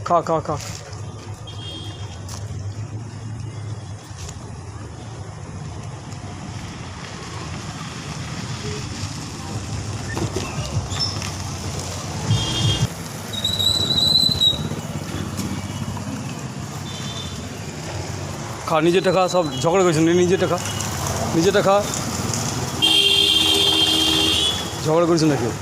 খা খা খা। খা, নিজেরটা খা, সব ঝগড়া করেছেন, নিজেরটা খা, নিজেরটা খা। ঝগড়া করেছেন না কেউ।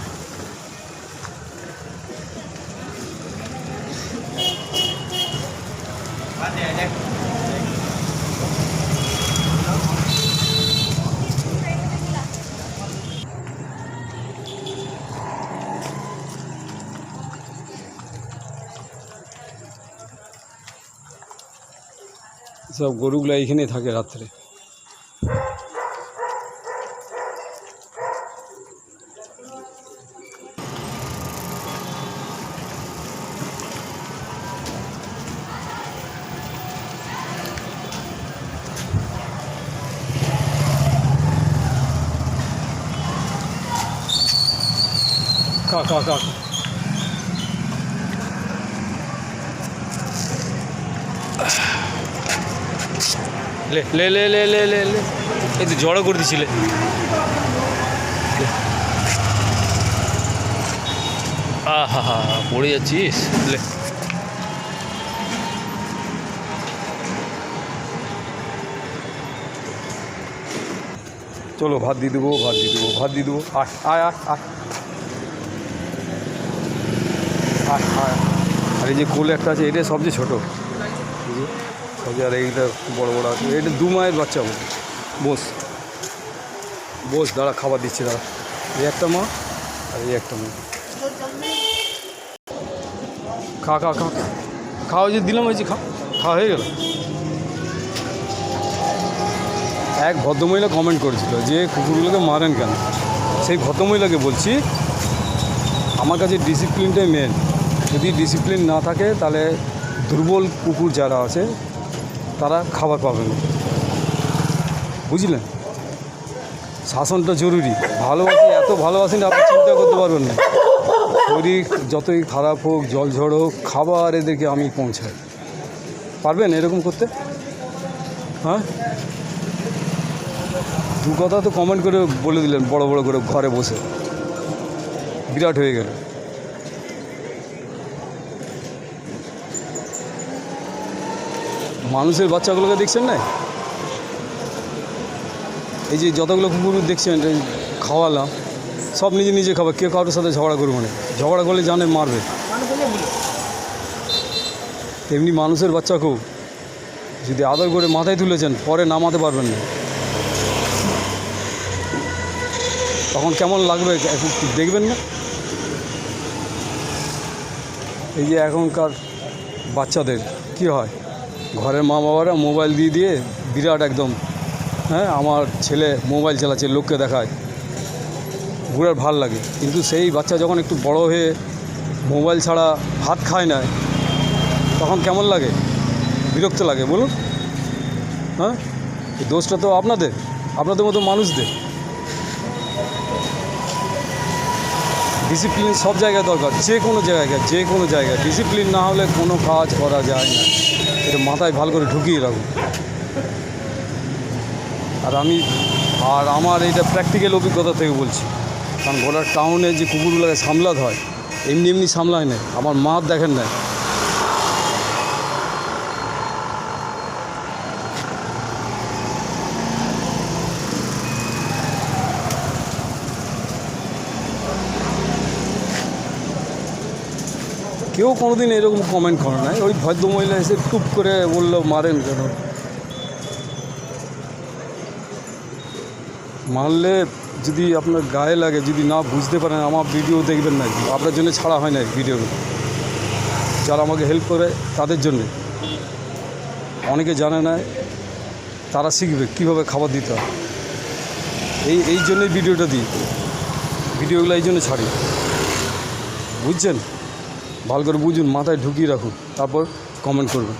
সব গরুগুলো এইখানেই থাকে রাত্রে। খা খা খা। লে লে লে লে লে লে লে, এই তো জড়ো করে দিছিলে। আহা হা, পড়ে যাচ্ছিস। লে, চলো ভাত দিয়ে দেবো, ভাত দিয়ে দেবো, ভাত দিয়ে দেবো। আয় আয় আয় আয় আয় আয়। আর এই যে কোলে একটা আছে, এটা সবচেয়ে ছোটো, সবচেয়ে। আর এইটা বড়ো বড়ো আছে, এটা 2 মায়ের বাচ্চা। বস বস, দাঁড়া, খাবার দিচ্ছে, দাঁড়া। এই একটা মা আর এই একটা মা। খা খা খা, খাওয়া যে দিলাম, হয়েছে, খা, খাওয়া হয়ে গেল। এক ভদ্রমহিলা কমেন্ট করেছিল যে কুকুরগুলোকে মারেন কেন। সেই ভদ্রমহিলাকে বলছি, আমার কাছে ডিসিপ্লিনটাই মেন। যদি ডিসিপ্লিন না থাকে তাহলে দুর্বল কুকুর যারা আছে তারা খাবার পাবে না, বুঝলেন? শাসনটা জরুরি। ভালোবাসি, এত ভালোবাসি না, আপনি চিন্তা করতে পারবেন না। শরীর যতই খারাপ হোক, জল ঝড় হোক, খাবার এদেরকে আমি পৌঁছাই। পারবেন এরকম করতে? হ্যাঁ, 2 কথা তো কমেন্ট করে বলে দিলেন, বড় বড় করে, ঘরে বসে। বিরাট হয়ে গেল। মানুষের বাচ্চাগুলোকে দেখছেন না? এই যে যতগুলো কুকুর দেখছেন, এই খাওয়ালাম, সব নিজে নিজে খাবে, কেউ কারোর সাথে ঝগড়া করবে না। ঝগড়া করলে জানে মারবে। তেমনি মানুষের বাচ্চাকেও যদি আদর করে মাথায় তুলেছেন, পরে নামাতে পারবেন না। তখন কেমন লাগবে দেখবেন না? এই যে এখনকার বাচ্চাদের কি হয়, ঘরের মা বাবারা মোবাইল দিয়ে দিয়ে বিরাট একদম, হ্যাঁ, আমার ছেলে মোবাইল চালাচ্ছে, লোককে দেখায়, ঘুরার ভাল লাগে। কিন্তু সেই বাচ্চা যখন একটু বড় হয়ে মোবাইল ছাড়া ভাত খায় না, তখন কেমন লাগে? বিরক্ত লাগে, বলুন। হ্যাঁ, এই দোষটা তো আপনাদের মতো মানুষদের। ডিসিপ্লিন সব জায়গায় দরকার, যে কোনো জায়গায় ডিসিপ্লিন না হলে কোনো কাজ করা যায় না। এটা মাথায় ভালো করে ঢুকিয়ে রাখুন। আর আমার এইটা প্র্যাকটিক্যাল অভিজ্ঞতা থেকে বলছি। কারণ ঘোড়ার টাউনে যে কুকুরগুলোকে সামলাতে হয়, এমনি এমনি সামলায় না। আমার মা দেখেন না, কেউ কোনোদিন এরকম কমেন্ট করে না। ওই ভদ্রমহিলা এসে টুপ করে বললো মারেন কেন। মারলে যদি আপনার গায়ে লাগে, যদি না বুঝতে পারেন, আমার ভিডিও দেখবেন না। আপনার জন্য ছাড়া হয় না ভিডিও, যারা আমাকে হেল্প করে তাদের জন্যে। অনেকে জানে না, তারা শিখবে কীভাবে খাবার দিতে হয়। এই জন্যই ভিডিওটা দিই, ভিডিওগুলো এই জন্য ছাড়ি, বুঝছেন? ভালো করে বুঝুন, মাথায় ঢুকিয়ে রাখুন, তারপর কমেন্ট করবেন।